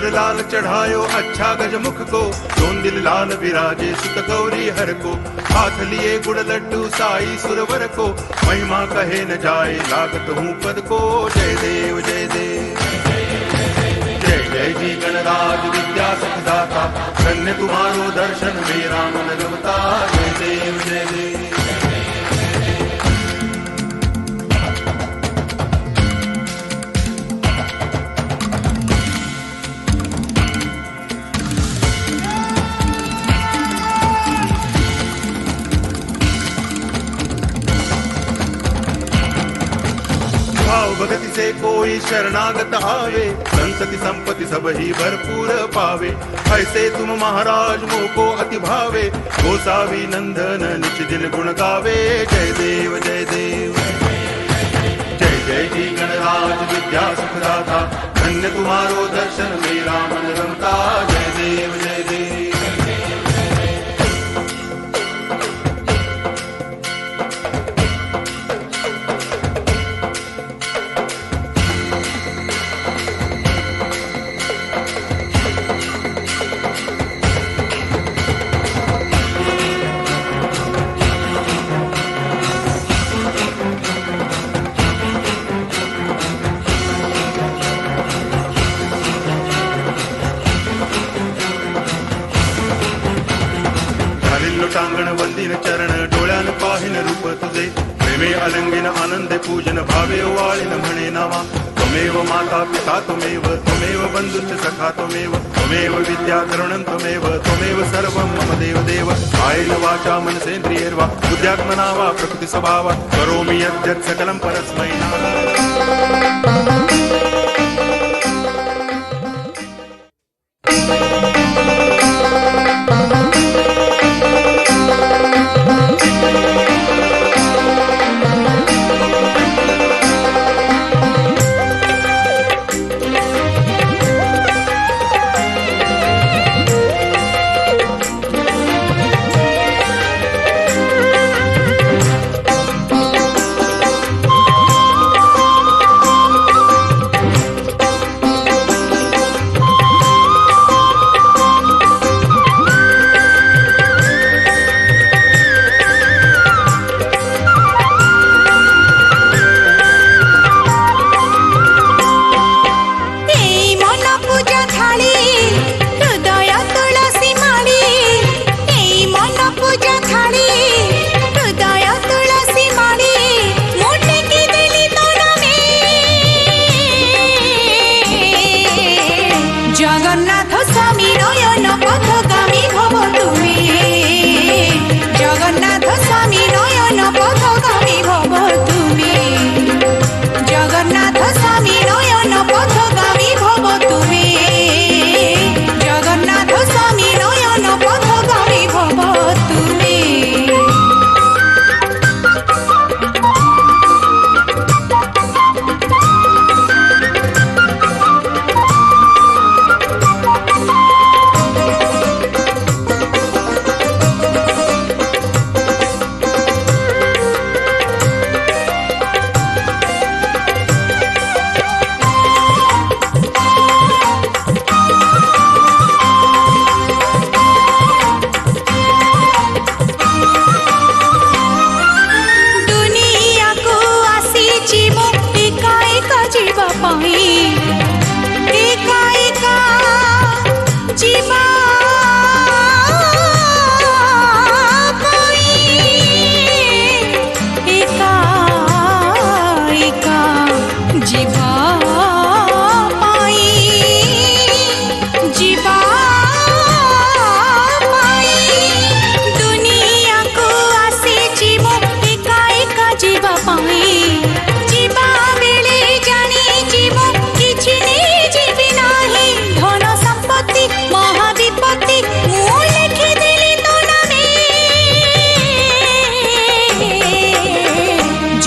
लाल चढ़ायो अच्छा गजमुख को, सोन दिल लाल विराजे सुत गौरी हर को, हाथ लिए गुड़ लड्डू साई सुरवर को, महिमा कहे न जाए लागत हूँ पद को। जय देव जय देव जय जय जी गणराज विद्या सुखदाता, धन्य तुम्हारो दर्शन मेरा मन रमता। जय देव जय देव भगति से कोई शरणागत आवे, संतति संपत्ति सब ही भरपूर पावे। ऐसे तुम महाराज मोको अति भावे, गोसावी नंदन निच दिन गुण गावे। जय देव जय देव जय जय जी गणराज विद्या सुखदाता, धन्य तुम्हारो दर्शन मेरा मन रमता। जय देव जय देव टांगण वंदिन चरण डोळ्यान पाहिन रूप तुझे, प्रेमे अलंगिन आनंदे पूजन भावे वाळिन म्हणे नावा। त्वमेव माता पिता त्वमेव, त्वमेव बंधुश्च सखा त्वमेव, त्वमेव विद्या करुणं त्वमेव, त्वमेव सर्वं मम देव देव। कायेन वाचा मनसेन्द्रियैर्वा बुद्ध्यात्मना वा प्रकृति स्वभावात् करोमि यद्यत् सकलं परस्मै नमः।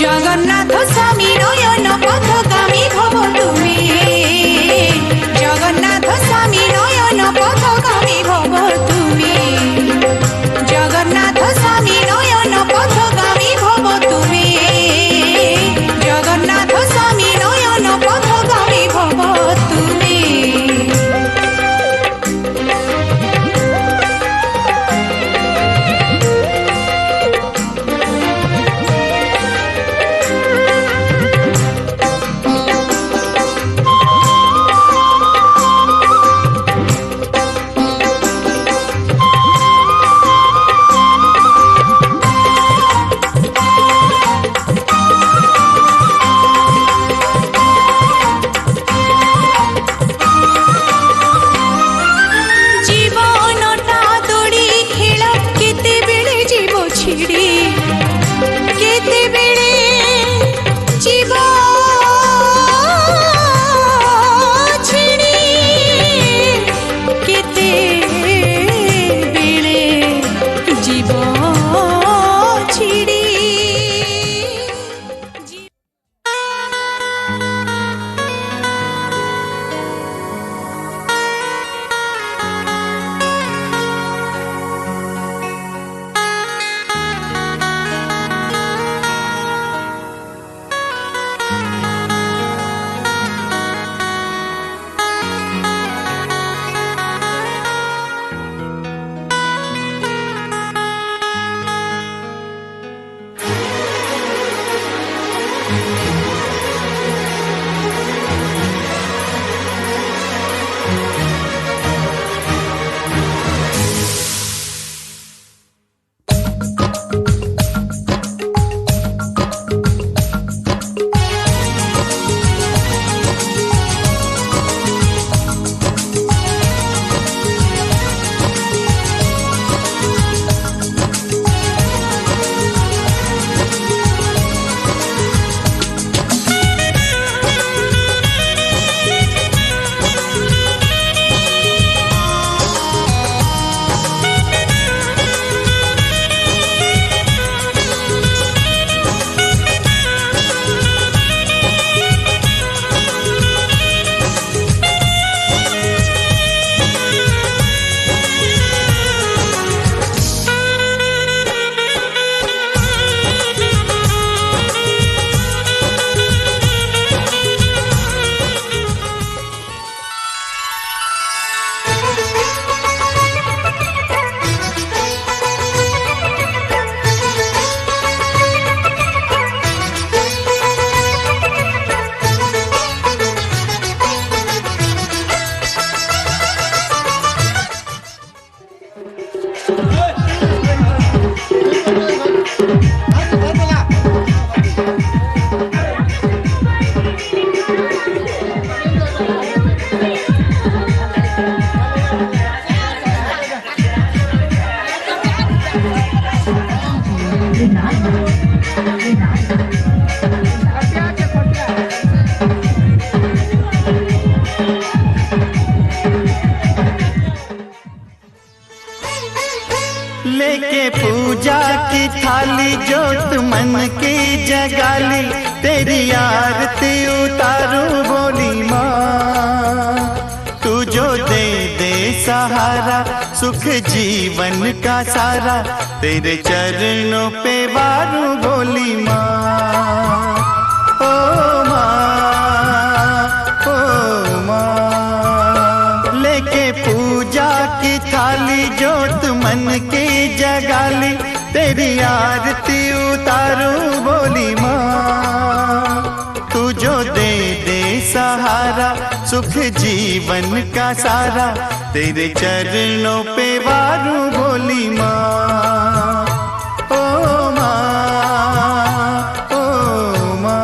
जगन्नाथ स्वामी नयन पथगामी भव थाली जोत मन की जगाली, तेरी आरती उतारूं बोली माँ। तू जो दे दे सहारा सुख जीवन का सारा, तेरे चरणों पे वारूं बोली माँ। ओ माँ, ओ माँ, लेके पूजा की थाली जोत मन की जगाली, तेरी आरती उतारूं बोली माँ। तू जो दे दे सहारा सुख जीवन का सारा, तेरे चरणों पे वारूं बोली माँ। ओ माँ, ओ माँ।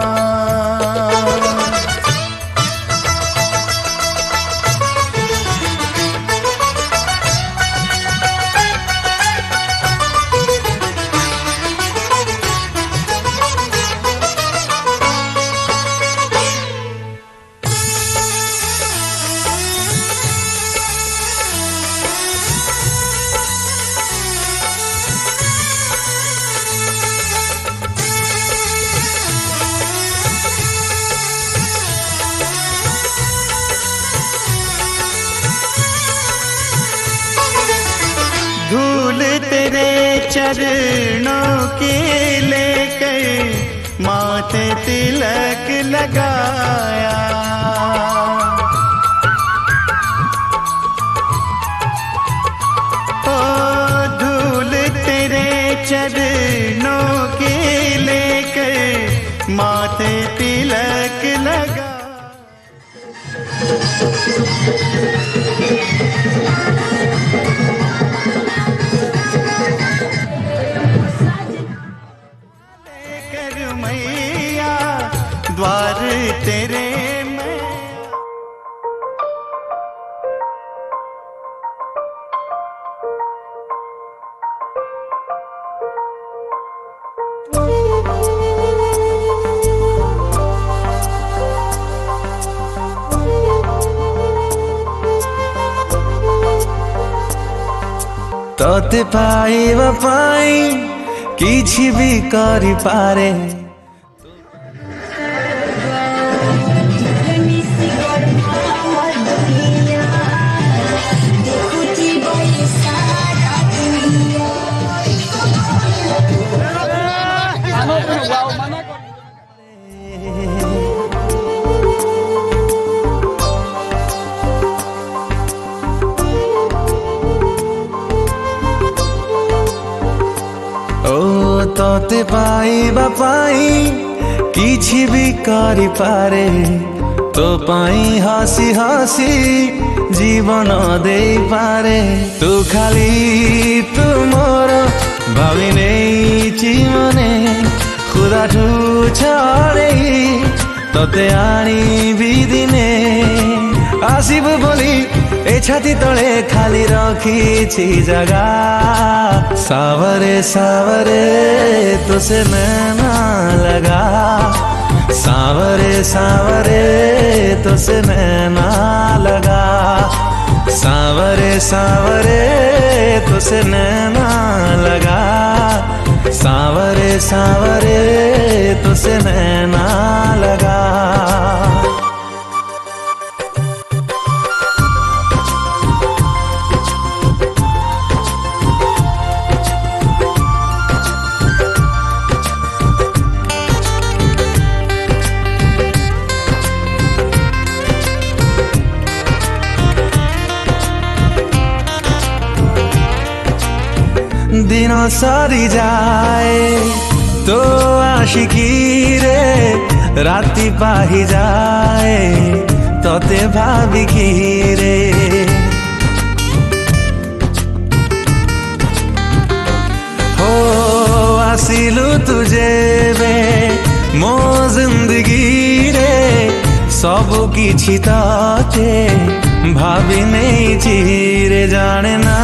धूल तेरे चरणों की लेकर माथे तिलक लगाया, ओ धूल तेरे चरणों की लेकर माथे तिलक लगा। मैया द्वार तेरे में तोते पाइबा पाई किछि भी करि पारे। तोते पाइबा पाई किछि भी करि पारे, तो पाई हसी हसी जीवन दे पारे। तू खाली तू मोर भावी नहीं मने, खुदा ठू छड़े तोते आनी भी दिने आसिबु बोली ए छाती तले खाली रखी जगह। सावरे सावरे तुसे नैना लगा, सावरे सावरे तुसे नैना लगा, सावरे सावरे तुसे नैना लगा, सावरे सावरे तुसे नैना लगा। दिन सरी जाए तो आशिकी रे, राति पाही जाए तोते भाविकी रे। हो आसिलु तुझे बे मो जिंदगी रे, सब किछि ताते भाभी नहीं चिरे। जाने ना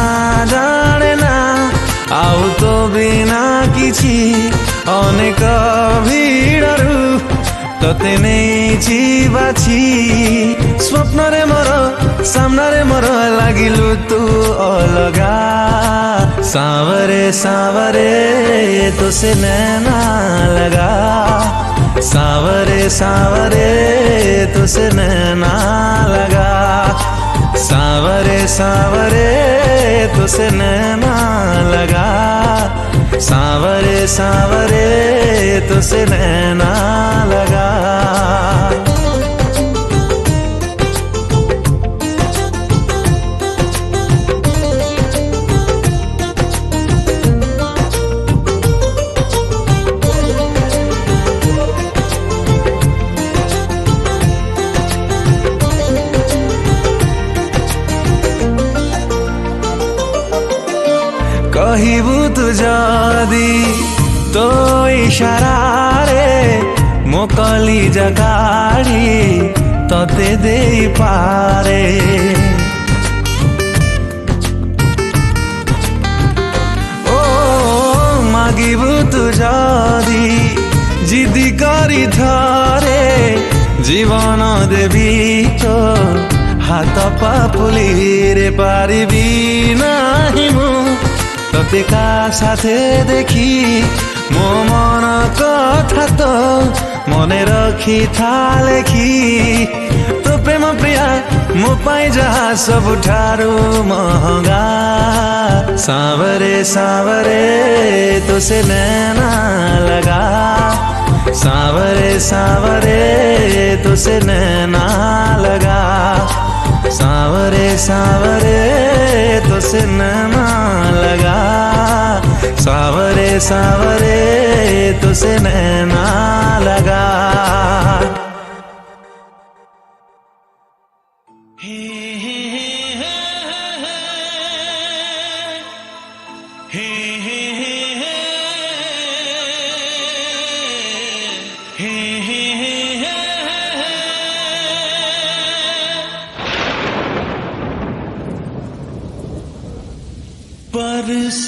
आउ तो बिना किछि अनेक भिड़रू तोते नहीं बाछी। स्वप्न रे मोर सामना रे मोर लागिलु तू अलगा, सांवरे सांवरे तुझसे नैना लगा, सांवरे सांवरे तुझसे नैना लगा, सांवरे सांवरे तुझसे नैना लगा, सांवरे सांवरे तुझसे नैना लगा। कहिबु तु जदि तो इशारारे मो कलिजा काढ़ी तते देई पारे, ओ मागिबु तु जदि जिदी करी थरे जीवन देवी तो हाथ पापुली रे पारिबी नाही मु तते का साथे देखी मो मन कथा तो मने रखी था लेखी, तो प्रेम प्रिया मो पाई जहा सबुठारु महंगा, सांवरे सांवरे तुझसे नैना लगा, सांवरे सांवरे तुझसे नैना लगा, सांवरे सांवरे तुझसे नैना लगा, सांवरे सांवरे तुझसे नैना लगा।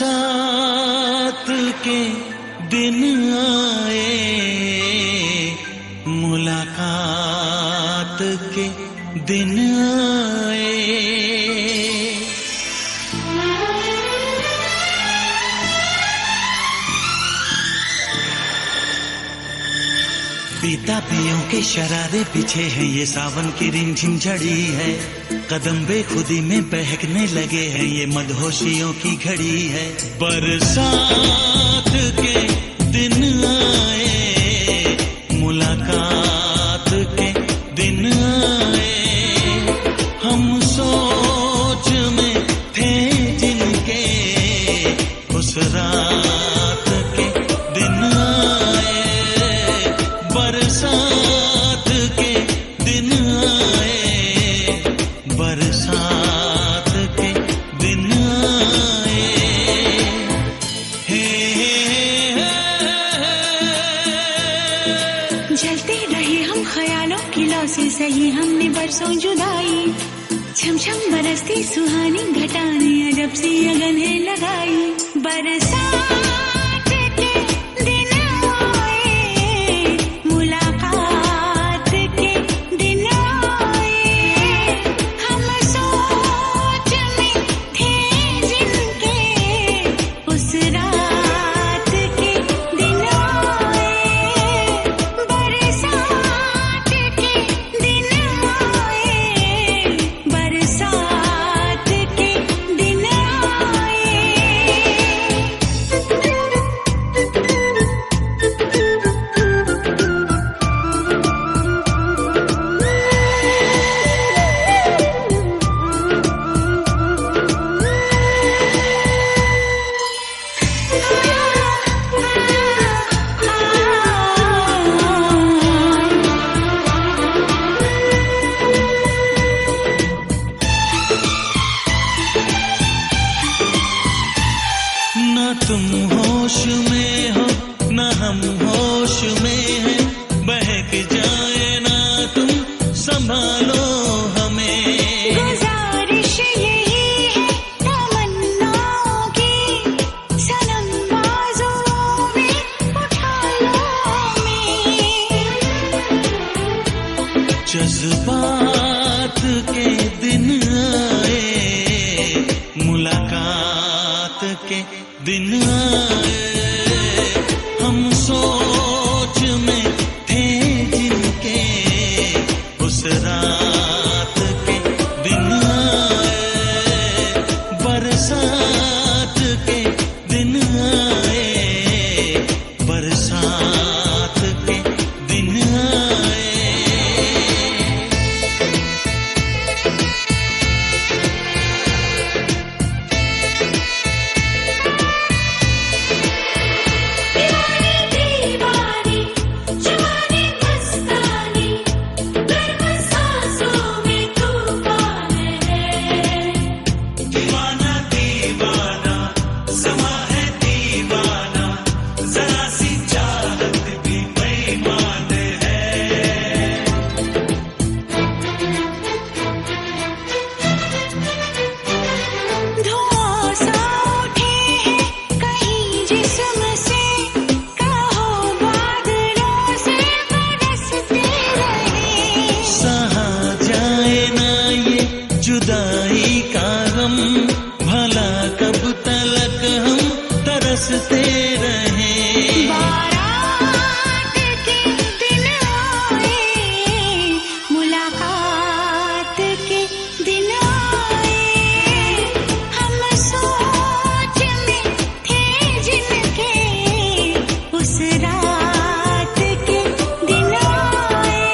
बरसात के दिन आए, मुलाकात के दिन आए, बेताबियों के शरारे पीछे हैं, ये सावन की रिमझिम झड़ी है, कदम बेखुदी में बहकने लगे हैं, ये मदहोशियों की घड़ी है। बरसात के दिन आए, मुलाकात के दिन आए, हम सोच में थे जिनके उस रात के दिन आए, बरसात के दिन आए, बरसात के दिन आए, जलते रहे हम ख्यालों की लौ से सही हमने बरसों जुदाई, छम छम बरसती सुहानी घटाने अजब सी अगन है लगाई, बरसात के दिन आए, मुलाकात के दिन आए, हम सोच में थे जिनके उस रात के दिन आए, बरसात के दिन आए, बरसात के दिन आए। न तुम होश में हो न हम होश में हैं, बहक जाए ना तुम संभालो हमें, गुजारिश यही है तमन्नाओं की, सनम बाजुओं में उठा लो हमें, जज्बात के दिन आए, मुलाकात के दिन आए, हम सोच में थे जिनके, उस रात के दिन आए, बरसात के दिन आए, बरसात के दिन आए। दीवानी जवानी मस्तानी, गर्म सांसों में तूफान है। दीवाना दीवाना समा है दीवाना, जरा सी चाहत भी बेईमान है। धुआं सा उठे हैं कहीं जिस्म से, कहो बादलों से बरसते रहे। सहा जाए ना ये जुदाई का गम, भला कब तलक हम तरसते रहे। बारात के दिन आए, मुलाकात के दिन आए, हम सोच में थे जिनके, उस रात के दिन आए।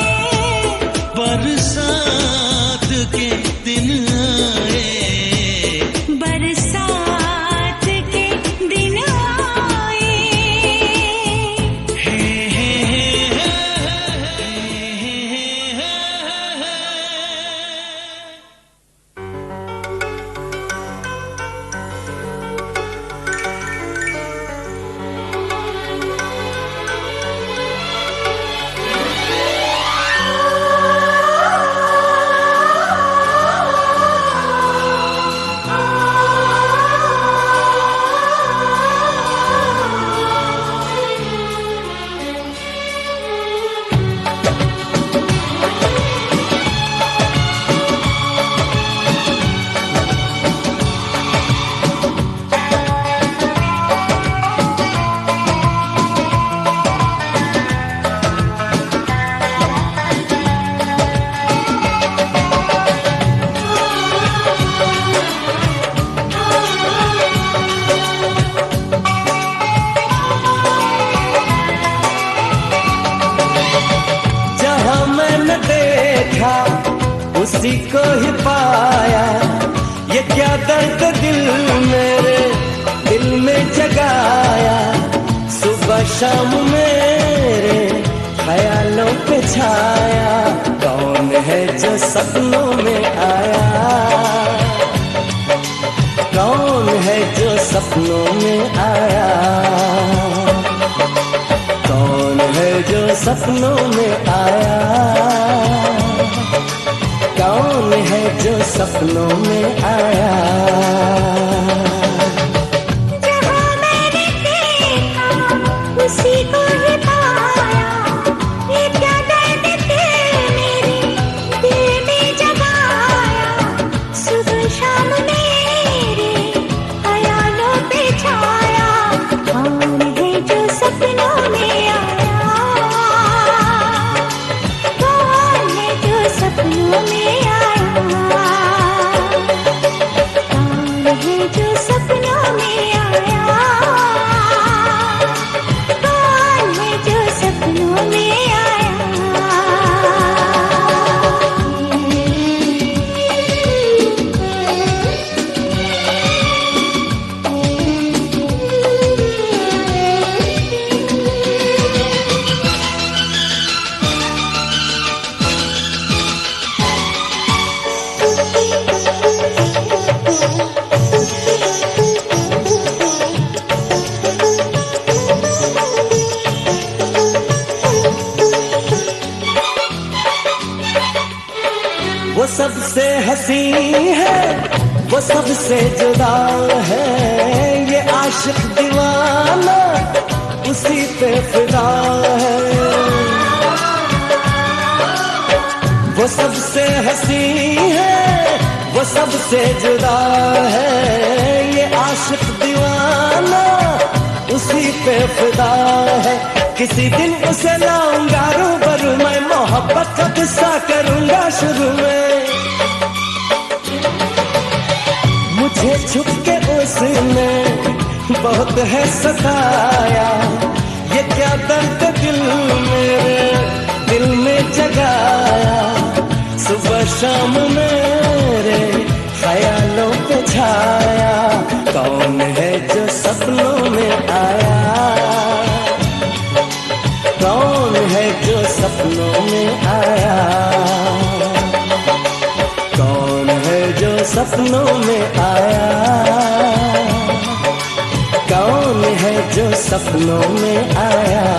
बरसात के दिन आए, बरसात के दिन आए। हे हे हे जहाँ मैंने देखा उसी को ही पाया, ये क्या दर्द दिल मेरे दिल में जगाया। सुबह शाम मेरे ख्यालों पे छाया, कौन है जो सपनों में आया, कौन है जो सपनों में आया, कौन है जो सपनों में आया, कौन है जो सपनों में आया। जहाँ मैंने देखा उसी को ही पाया, ये क्या दर्द थे मेरे दिल में जगाया। सुबह शाम मेरे ख्यालों पे छाया, कौन है जो सपनों में आया, कौन है जो सपनों में आया, कौन है जो सपनों में आया, कौन है जो सपनों में वो सबसे हसी है, वो सबसे जुदा है, ये आशिक दीवाना उसी पे फिदा है। वो सबसे हसी है, वो सबसे जुदा है, ये आशिक दीवाना दीवाना उसी पे फिदा है। किसी दिन उसे लाऊंगा रूबरू, मैं मोहब्बत का किस्सा करूंगा शुरू में। मुझे छुप के उसने बहुत है सताया, ये क्या दर्द दिल मेरे दिल में जगाया। सुबह शाम मेरे ख्यालों पे छाया, कौन है जो सपनों में आया, कौन है जो सपनों में आया, कौन है जो सपनों में आया, कौन है जो सपनों में आया।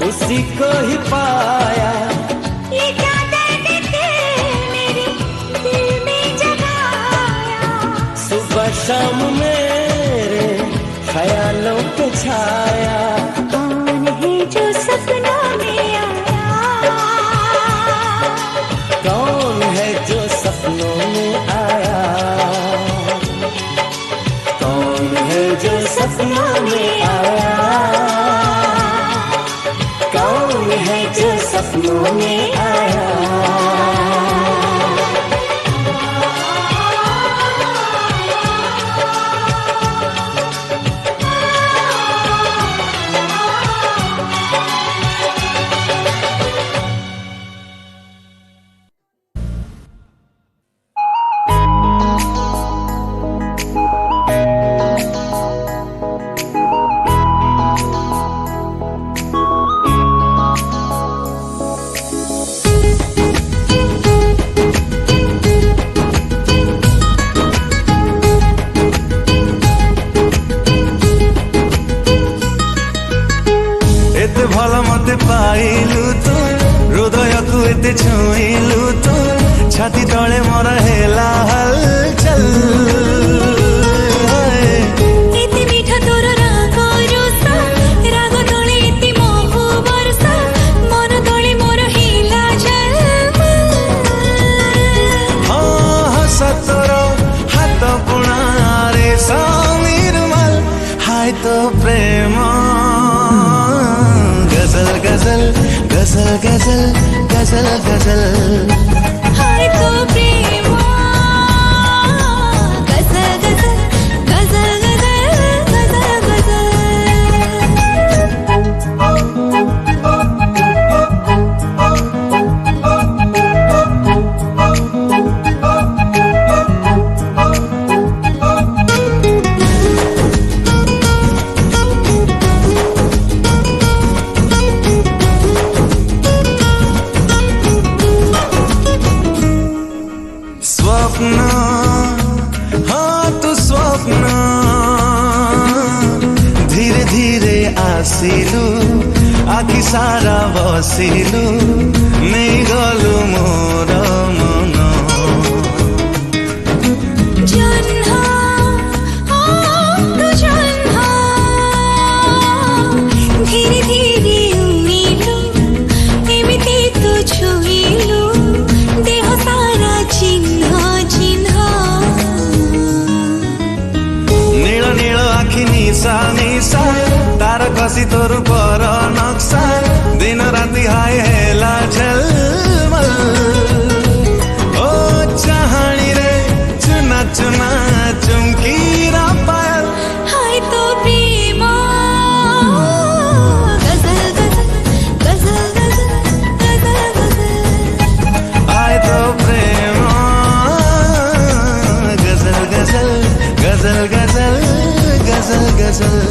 उसी को ही पाया, ये क्या दर्द थे मेरे दिल में जगाया। सुबह शाम मेरे ख्यालों पे छाया, कौन है जो सपनों में आया, कौन है जो सपनों में आया, कौन है जो सपनों में आया, कौन है जो सपनों में आया। पाइलु तू हृदय को एते छुइलु तू छाती तले मोर हेला हलचल एते मीठा तोर राग रोसा राग तले एते मोह बरसा मन तले मोर हिला झलमल। हाँ सतोर हाथ बुणा रे समीरमल हाय तो प्रेम गजल गजल गजल गजल गजल हाय तो प्रेम गजल गजल गजल गजल गजल गजल। आखि सारा बसिलु नहीं गलु मोर मन जन्हा तू जन्हा धीरे धीरे उमिलु एमिति तू छुइलु देह सारा चिन्ह चिन्ह नील नील आखि निशा निशा तार कसी तोर पर नक्सा दिन राति हाय हेला झलमल ओ चाहनी रे चुना चुना चुमकी रा पायल हाय तो प्रेम गजल गजल गजल गजल गजल आए तो प्रेम गजल गजल गजल गजल गजल गजल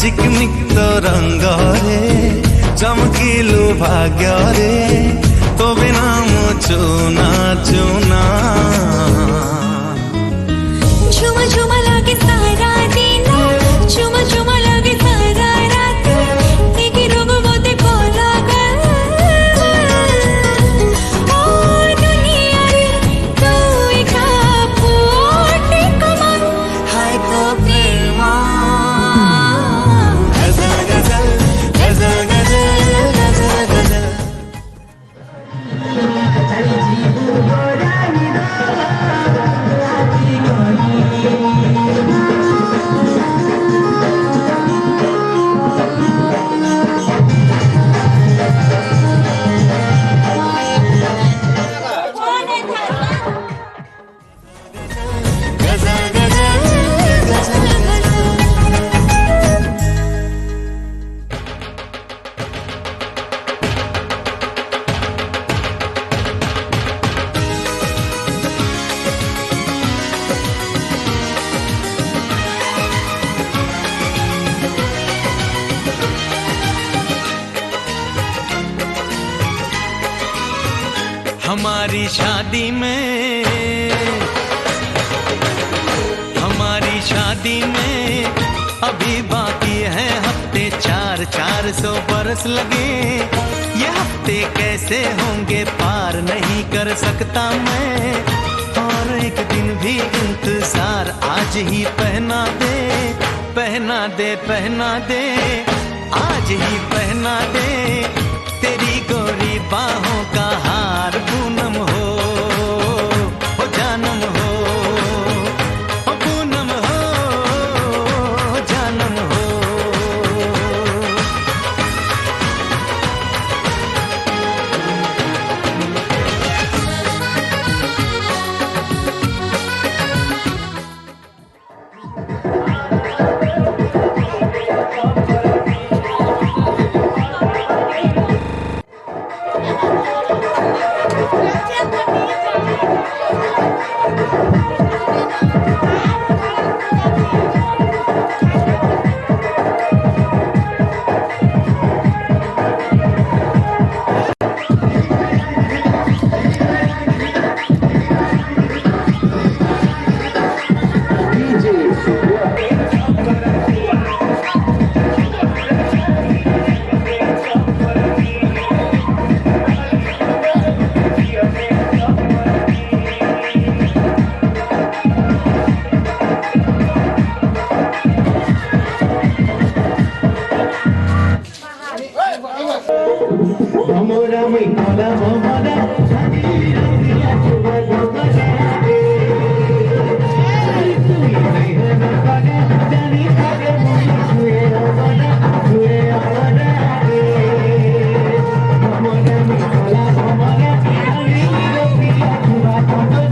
चिकमिक तो रंग रे चमकीलु भाग्य रे तो बिना मो चुना चुना झुमा झुमा लागे सारा दिन झुमा झुमा लागे सारा रात एक रोग मोते कोला गल ओ दुनिया रे तू एका पोटे कमन हाय तो प्रेम हमारी शादी में अभी बाकी है हफ्ते 400 बरस लगे ये हफ्ते कैसे होंगे पार नहीं कर सकता मैं और एक दिन भी इंतजार आज ही पहना दे पहना दे पहना दे आज ही पहना दे तेरी गोरी बाहों का हार पूनम हो जानम हो पूनम हो जानम हो ভমরা মই কলা ভমরা ছানি রঙিয়া চুবা ডগরা তুই নাই না পারে জানি থাকে মই ছুঁয়ে আওয়ানা ভমরা মই কলা ভমরা ছানি রঙিয়া চুবা ডগরা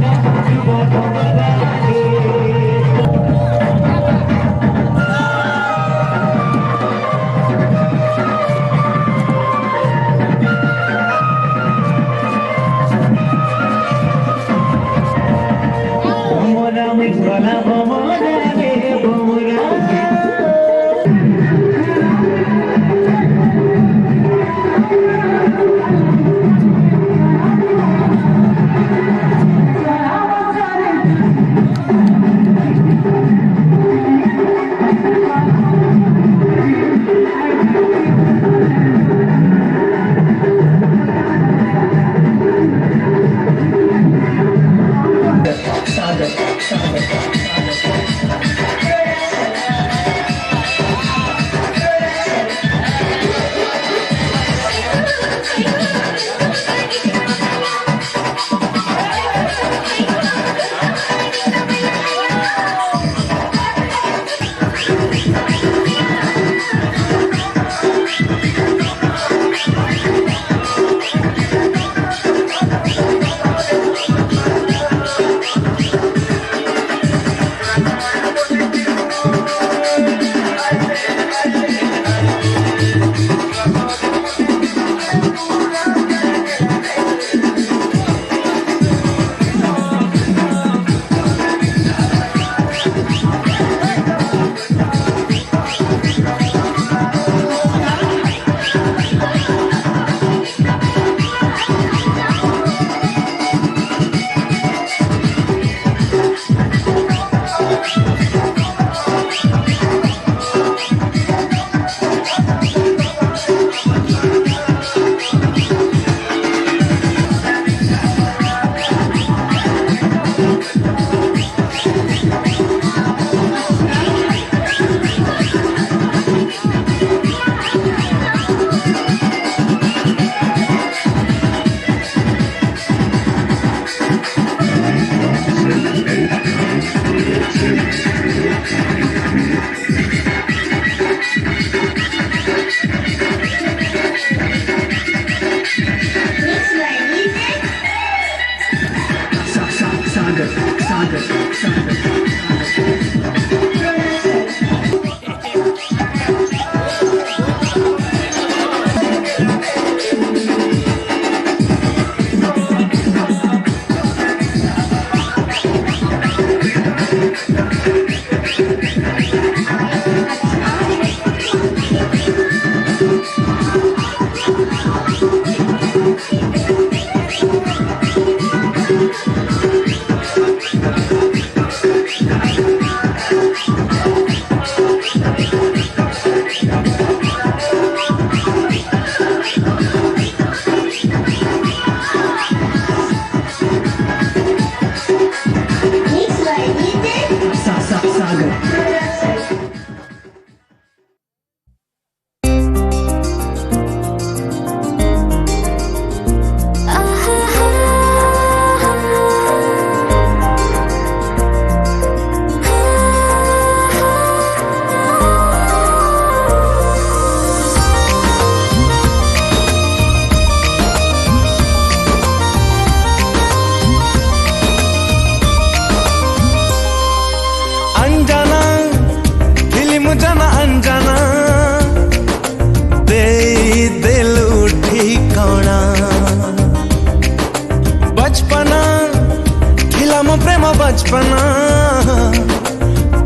बचपना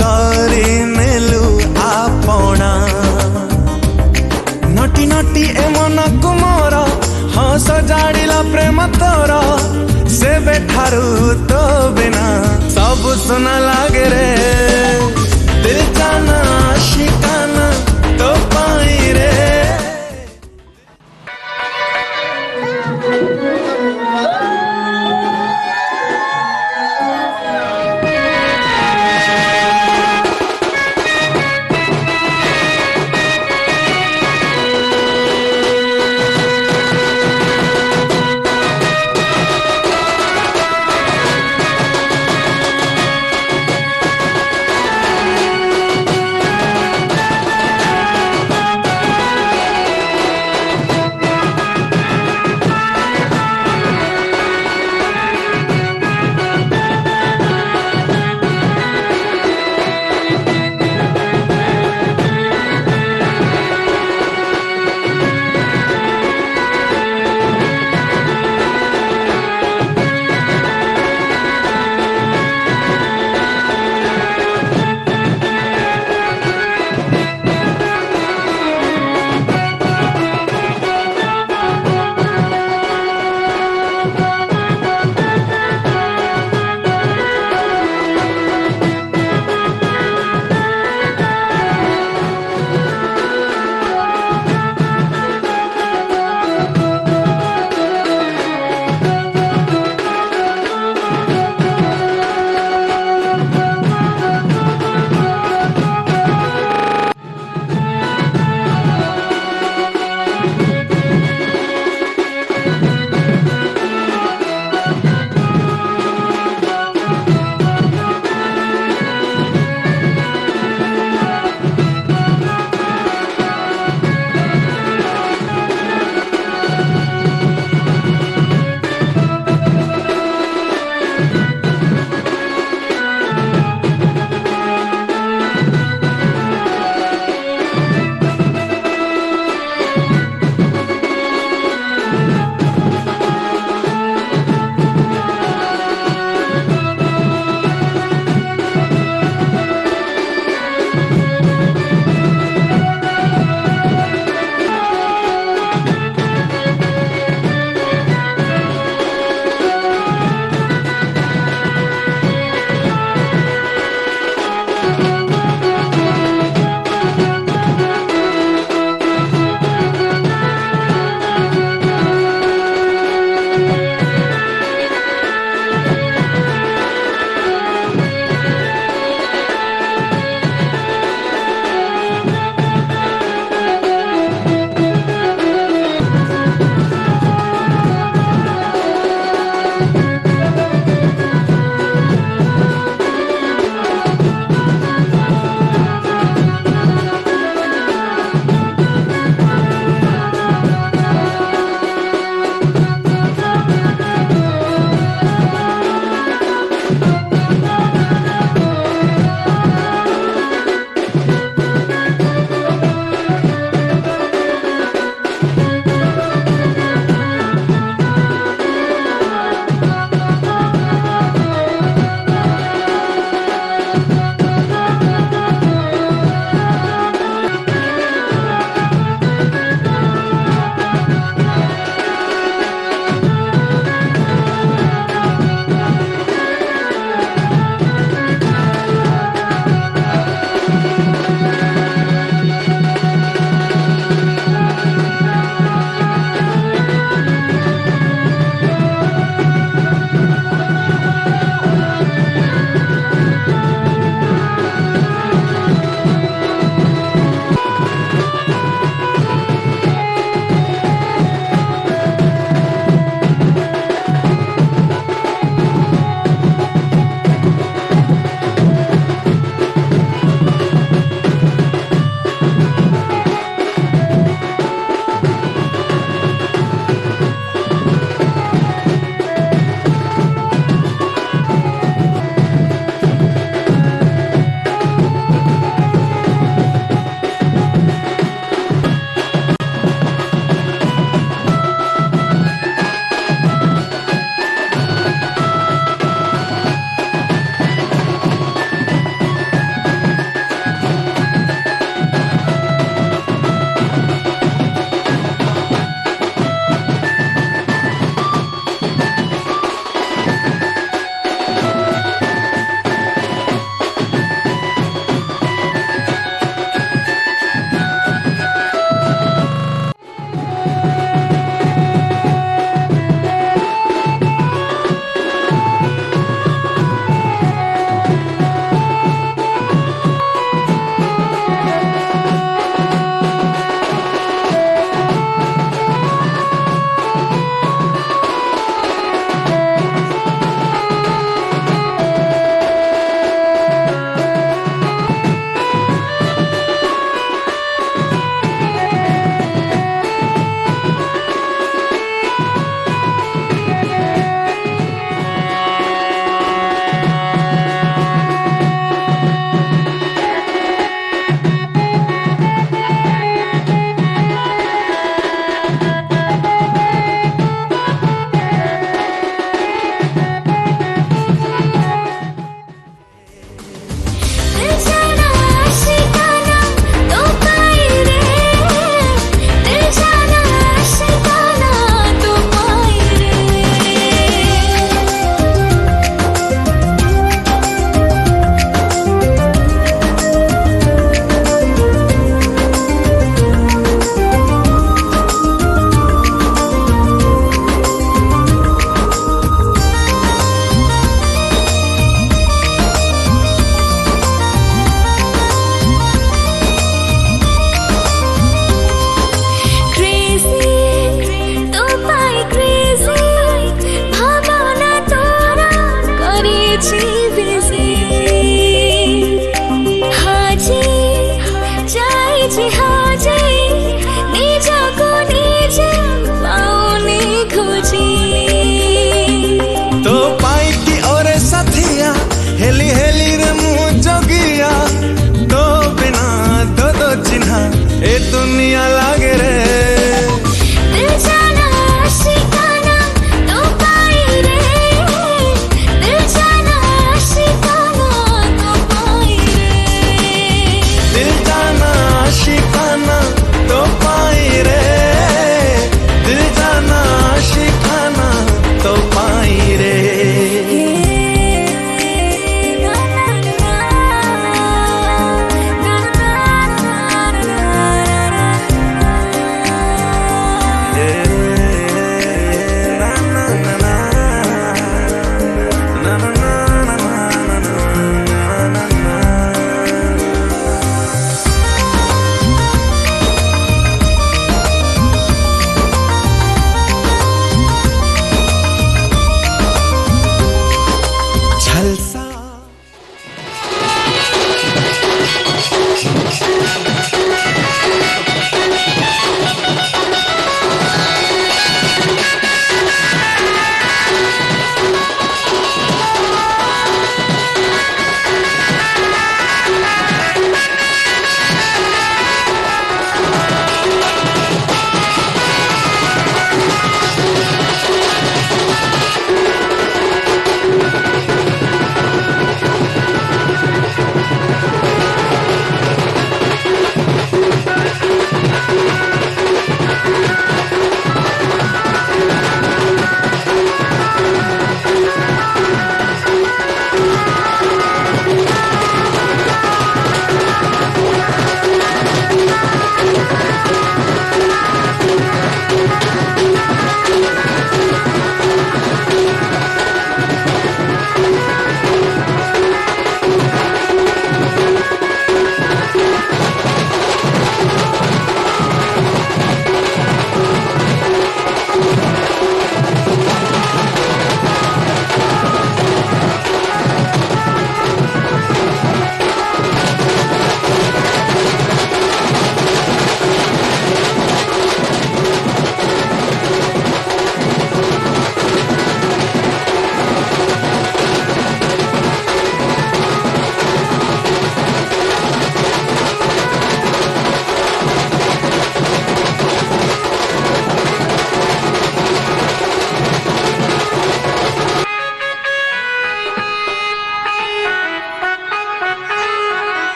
କରିନେଲୁ ଆପଣା ନଟି ନଟି ଏ ମନକୁ ମୋର ହଁ ସଜାଡ଼ିଲା ପ୍ରେମ ତୋର ସେବେଠାରୁ ତୋ ବିନା ସବୁ ସୁନା ଲାଗେ ରେ ଦିଲ ଜାନା ଆଶିକାନା